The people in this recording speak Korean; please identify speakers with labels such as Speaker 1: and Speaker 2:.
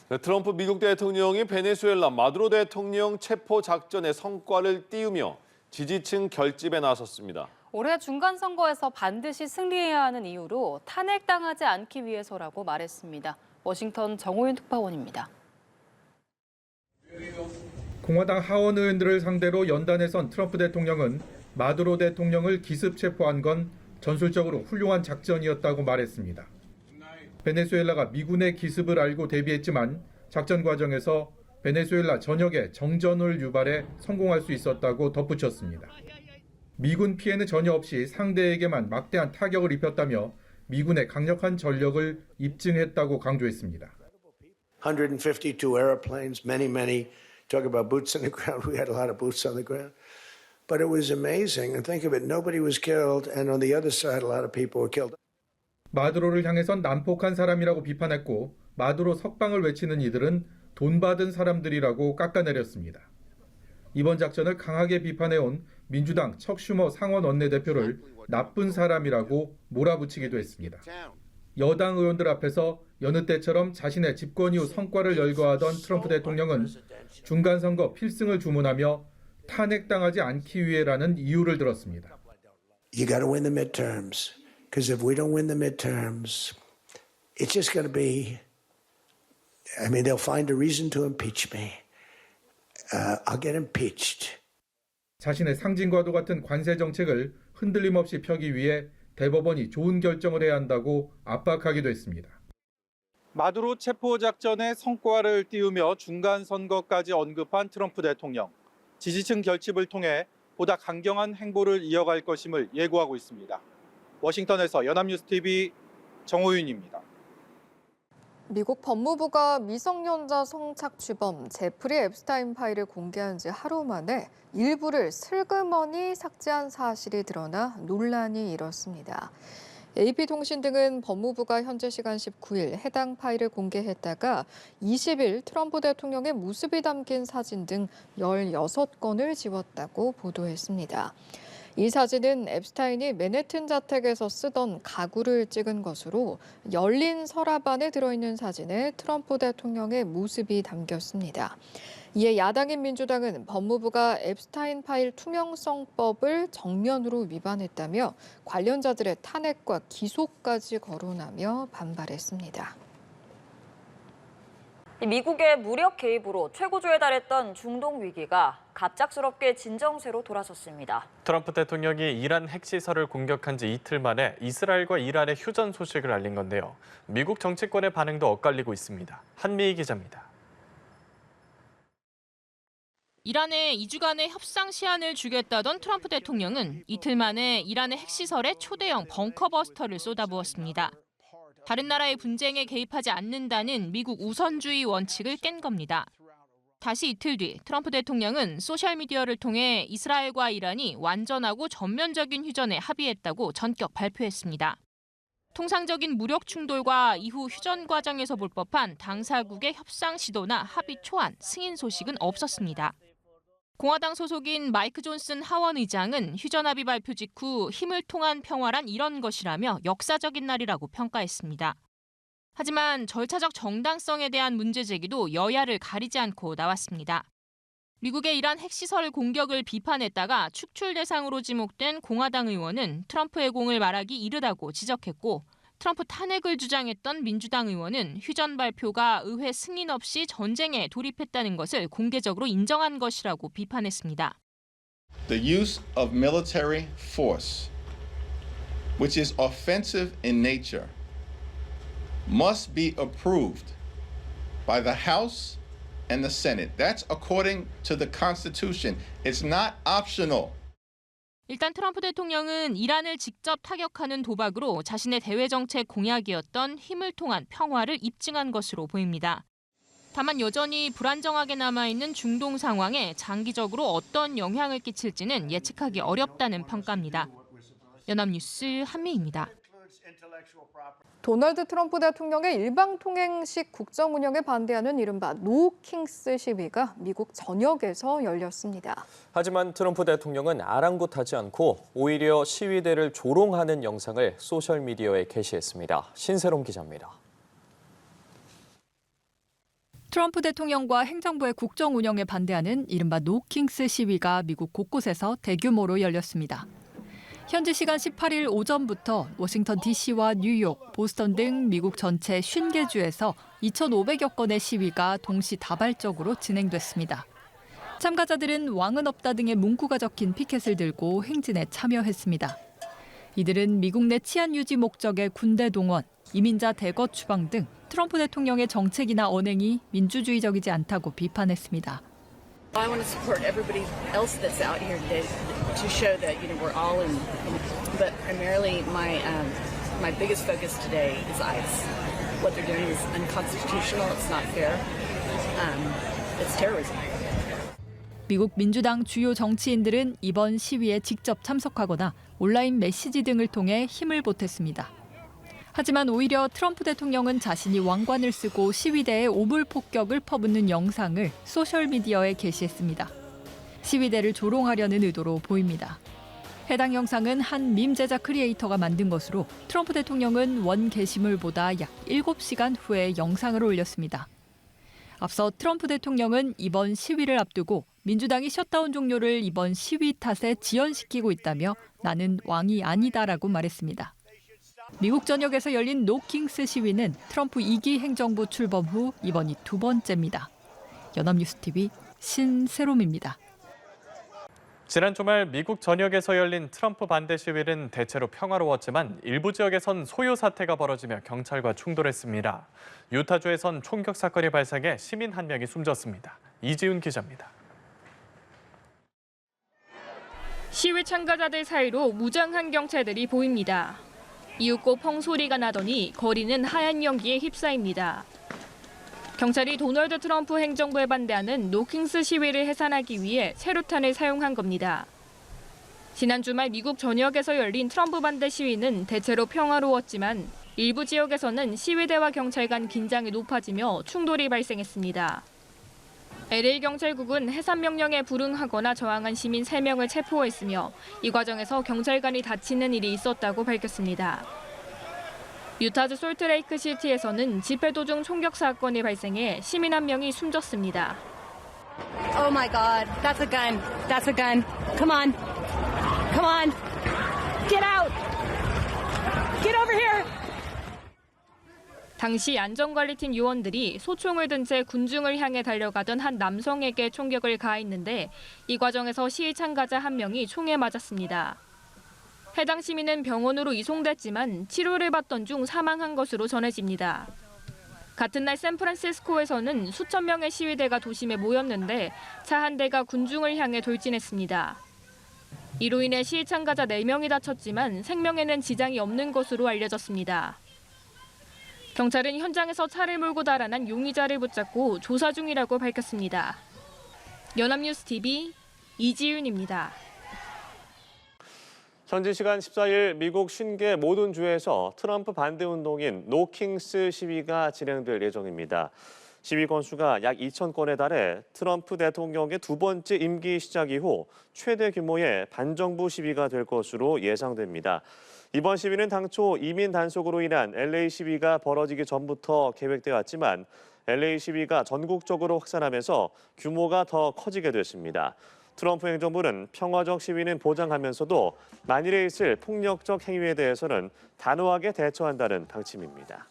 Speaker 1: 트럼프 미국 대통령이 베네수엘라 마두로 대통령 체포 작전의 성과를 띄우며 지지층 결집에 나섰습니다.
Speaker 2: 올해 중간선거에서 반드시 승리해야 하는 이유로 탄핵당하지 않기 위해서라고 말했습니다. 워싱턴 정호윤 특파원입니다.
Speaker 3: 공화당 하원 의원들을 상대로 연단에 선 트럼프 대통령은 마두로 대통령을 기습 체포한 건 전술적으로 훌륭한 작전이었다고 말했습니다. 베네수엘라가 미군의 기습을 알고 대비했지만 작전 과정에서 베네수엘라 전역에 정전을 유발해 성공할 수 있었다고 덧붙였습니다. 미군 피해는 전혀 없이 상대에게만 막대한 타격을 입혔다며 미군의 강력한 전력을 입증했다고 강조했습니다.
Speaker 4: 152 airplanes, many. Talk about boots on the ground. We had a lot of boots on the ground. But it was amazing. And think of it, nobody was killed. And on the other side, a lot of people were killed.
Speaker 3: 마두로를 향해선 난폭한 사람이라고 비판했고 마두로 석방을 외치는 이들은 돈 받은 사람들이라고 깎아내렸습니다. 이번 작전을 강하게 비판해온 민주당 척 슈머 상원 원내대표를 나쁜 사람이라고 몰아붙이기도 했습니다. 여당 의원들 앞에서 여느 때처럼 자신의 집권 이후 성과를 열거하던 트럼프 대통령은 중간선거 필승을 주문하며 탄핵당하지 않기 위해라는 이유를 들었습니다.
Speaker 4: You got to win the midterms. Because if we don't win the midterms, it's just going to be, they'll find a reason to impeach me. I'll get impeached.
Speaker 3: 자신의 상징과도 같은 관세 정책을 흔들림 없이 펴기 위해 대법원이 좋은 결정을 해야 한다고 압박하기도 했습니다.
Speaker 5: 마두로 체포 작전의 성과를 띄우며 중간 선거까지 언급한 트럼프 대통령. 지지층 결집을 통해 보다 강경한 행보를 이어갈 것임을 예고하고 있습니다. 워싱턴에서 연합뉴스TV 정호윤입니다.
Speaker 6: 미국 법무부가 미성년자 성착취범 제프리 앱스타인 파일을 공개한 지 하루 만에 일부를 슬그머니 삭제한 사실이 드러나 논란이 일었습니다. AP통신 등은 법무부가 현재 시간 19일 해당 파일을 공개했다가 20일 트럼프 대통령의 모습이 담긴 사진 등 16건을 지웠다고 보도했습니다. 이 사진은 앱스타인이 맨해튼 자택에서 쓰던 가구를 찍은 것으로 열린 서랍 안에 들어있는 사진에 트럼프 대통령의 모습이 담겼습니다. 이에 야당인 민주당은 법무부가 앱스타인 파일 투명성법을 정면으로 위반했다며 관련자들의 탄핵과 기소까지 거론하며 반발했습니다.
Speaker 7: 미국의 무력 개입으로 최고조에 달했던 중동 위기가 갑작스럽게 진정세로 돌아섰습니다.
Speaker 8: 트럼프 대통령이 이란 핵시설을 공격한 지 이틀 만에 이스라엘과 이란의 휴전 소식을 알린 건데요. 미국 정치권의 반응도 엇갈리고 있습니다. 한미희 기자입니다.
Speaker 9: 이란에 2주간의 협상 시한을 주겠다던 트럼프 대통령은 이틀 만에 이란의 핵시설에 초대형 벙커버스터를 쏟아부었습니다. 다른 나라의 분쟁에 개입하지 않는다는 미국 우선주의 원칙을 깬 겁니다. 다시 이틀 뒤 트럼프 대통령은 소셜미디어를 통해 이스라엘과 이란이 완전하고 전면적인 휴전에 합의했다고 전격 발표했습니다. 통상적인 무력 충돌과 이후 휴전 과정에서 볼 법한 당사국의 협상 시도나 합의 초안, 승인 소식은 없었습니다. 공화당 소속인 마이크 존슨 하원 의장은 휴전 합의 발표 직후 힘을 통한 평화란 이런 것이라며 역사적인 날이라고 평가했습니다. 하지만 절차적 정당성에 대한 문제 제기도 여야를 가리지 않고 나왔습니다. 미국의 이란 핵시설 공격을 비판했다가 축출 대상으로 지목된 공화당 의원은 트럼프의 공을 말하기 이르다고 지적했고 트럼프 탄핵을 주장했던 민주당 의원은 휴전 발표가 의회 승인 없이 전쟁에 돌입했다는 것을 공개적으로 인정한 것이라고 비판했습니다.
Speaker 10: The use of military force, which is offensive in nature, must be approved by the House and the Senate. That's according to the Constitution. It's not optional.
Speaker 9: 일단 트럼프 대통령은 이란을 직접 타격하는 도박으로 자신의 대외 정책 공약이었던 힘을 통한 평화를 입증한 것으로 보입니다. 다만 여전히 불안정하게 남아있는 중동 상황에 장기적으로 어떤 영향을 끼칠지는 예측하기 어렵다는 평가입니다. 연합뉴스 한미희입니다.
Speaker 6: 도널드 트럼프 대통령의 일방통행식 국정 운영에 반대하는 이른바 노킹스 시위가 미국 전역에서 열렸습니다.
Speaker 11: 하지만 트럼프 대통령은 아랑곳하지 않고 오히려 시위대를 조롱하는 영상을 소셜미디어에 게시했습니다. 신세롬 기자입니다.
Speaker 12: 트럼프 대통령과 행정부의 국정 운영에 반대하는 이른바 노킹스 시위가 미국 곳곳에서 대규모로 열렸습니다. 현지 시간 18일 오전부터 워싱턴 DC와 뉴욕, 보스턴 등 미국 전체 50개 주에서 2,500여 건의 시위가 동시다발적으로 진행됐습니다. 참가자들은 왕은 없다 등의 문구가 적힌 피켓을 들고 행진에 참여했습니다. 이들은 미국 내 치안 유지 목적의 군대 동원, 이민자 대거 추방 등 트럼프 대통령의 정책이나 언행이 민주주의적이지 않다고 비판했습니다.
Speaker 13: I want to support everybody else that's out here today to show that we're all in. But primarily, my biggest focus today is ICE. What they're doing is unconstitutional. It's not fair. It's terrorism.
Speaker 12: 미국 민주당 주요 정치인들은 이번 시위에 직접 참석하거나 온라인 메시지 등을 통해 힘을 보탰습니다. 하지만 오히려 트럼프 대통령은 자신이 왕관을 쓰고 시위대에 오물 폭격을 퍼붓는 영상을 소셜미디어에 게시했습니다. 시위대를 조롱하려는 의도로 보입니다. 해당 영상은 한 밈 제작 크리에이터가 만든 것으로 트럼프 대통령은 원 게시물보다 약 7시간 후에 영상을 올렸습니다. 앞서 트럼프 대통령은 이번 시위를 앞두고 민주당이 셧다운 종료를 이번 시위 탓에 지연시키고 있다며 나는 왕이 아니다라고 말했습니다. 미국 전역에서 열린 노킹스 시위는 트럼프 2기 행정부 출범 후 이번이 두 번째입니다. 연합뉴스TV 신세롬입니다.
Speaker 8: 지난 주말 미국 전역에서 열린 트럼프 반대 시위는 대체로 평화로웠지만 일부 지역에선 소요 사태가 벌어지며 경찰과 충돌했습니다. 유타주에선 총격 사건이 발생해 시민 한 명이 숨졌습니다. 이지훈 기자입니다.
Speaker 9: 시위 참가자들 사이로 무장한 경찰들이 보입니다. 이윽고 펑 소리가 나더니 거리는 하얀 연기에 휩싸입니다. 경찰이 도널드 트럼프 행정부에 반대하는 노킹스 시위를 해산하기 위해 체류탄을 사용한 겁니다. 지난 주말 미국 전역에서 열린 트럼프 반대 시위는 대체로 평화로웠지만 일부 지역에서는 시위대와 경찰 간 긴장이 높아지며 충돌이 발생했습니다. LA 경찰국은 해산 명령에 불응하거나 저항한 시민 3명을 체포했으며 이 과정에서 경찰관이 다치는 일이 있었다고 밝혔습니다. 유타주 솔트레이크 시티에서는 집회 도중 총격 사건이 발생해 시민 한 명이 숨졌습니다.
Speaker 13: Oh my God, that's a gun. That's a gun. Come on. Come on. Get out. Get over here.
Speaker 9: 당시 안전관리팀 요원들이 소총을 든 채 군중을 향해 달려가던 한 남성에게 총격을 가했는데 이 과정에서 시위 참가자 한 명이 총에 맞았습니다. 해당 시민은 병원으로 이송됐지만 치료를 받던 중 사망한 것으로 전해집니다. 같은 날 샌프란시스코에서는 수천 명의 시위대가 도심에 모였는데 차 한 대가 군중을 향해 돌진했습니다. 이로 인해 시위 참가자 4명이 다쳤지만 생명에는 지장이 없는 것으로 알려졌습니다. 경찰은 현장에서 차를 몰고 달아난 용의자를 붙잡고 조사 중이라고 밝혔습니다. 연합뉴스TV 이지윤입니다.
Speaker 14: 현지 시간 14일 미국 50개 모든 주에서 트럼프 반대 운동인 노킹스 시위가 진행될 예정입니다. 시위 건수가 약 2,000건에 달해 트럼프 대통령의 두 번째 임기 시작 이후 최대 규모의 반정부 시위가 될 것으로 예상됩니다. 이번 시위는 당초 이민 단속으로 인한 LA 시위가 벌어지기 전부터 계획되어 왔지만 LA 시위가 전국적으로 확산하면서 규모가 더 커지게 됐습니다. 트럼프 행정부는 평화적 시위는 보장하면서도 만일에 있을 폭력적 행위에 대해서는 단호하게 대처한다는 방침입니다.